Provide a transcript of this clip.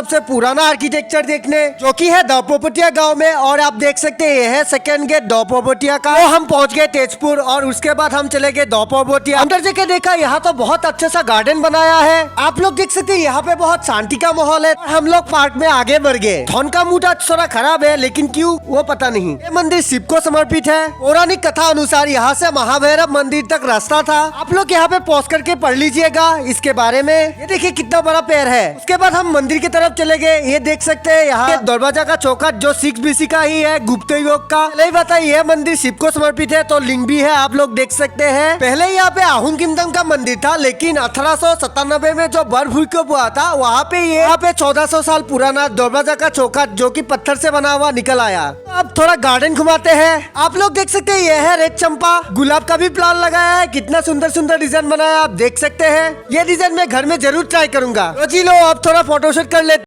सबसे पुराना आर्किटेक्चर देखने, जो कि है दोपोटिया गांव में। और आप देख सकते हैं ये है सेकंड गेट दोपोटिया का। तो हम पहुंच गए तेजपुर और उसके बाद हम चले गए दोपोटिया। अंदर जाके देखा यहाँ तो बहुत अच्छा सा गार्डन बनाया है। आप लोग देख सकते हैं यहाँ पे बहुत शांति का माहौल है। हम लोग पार्क में आगे बढ़ गए। धन का मूड आज थोड़ा खराब है, लेकिन क्यों वो पता नहीं। ये मंदिर शिव को समर्पित है। पौराणिक कथा अनुसार यहाँ से महाभैरव मंदिर तक रास्ता था। आप लोग यहाँ पे पॉज करके पढ़ लीजिएगा इसके बारे में। ये देखिए कितना बड़ा पेड़ है। उसके बाद हम मंदिर की तरफ चले गए। ये देख सकते हैं यहाँ दरवाजा का चौखट जो 6 BC का ही है, गुप्त युग का। पहले ही बताइए यह मंदिर शिव को समर्पित है, तो लिंग भी है, आप लोग देख सकते हैं। पहले यहाँ पे आहूम किंगडम का मंदिर था, लेकिन 1897 में जो बर्फ भूकंप हुआ था वहाँ पे 1400 साल पुराना दरवाजा का चौखट जो कि पत्थर से बना हुआ निकल आया। अब थोड़ा गार्डन घुमाते हैं। आप लोग देख सकते हैं ये है रेड चंपा। गुलाब का भी प्लान लगाया है। कितना सुंदर सुंदर डिजाइन बनाया आप देख सकते हैं। ये डिजाइन मैं घर में जरूर ट्राई करूंगा। तो जी लो अब थोड़ा फोटोशूट कर लेते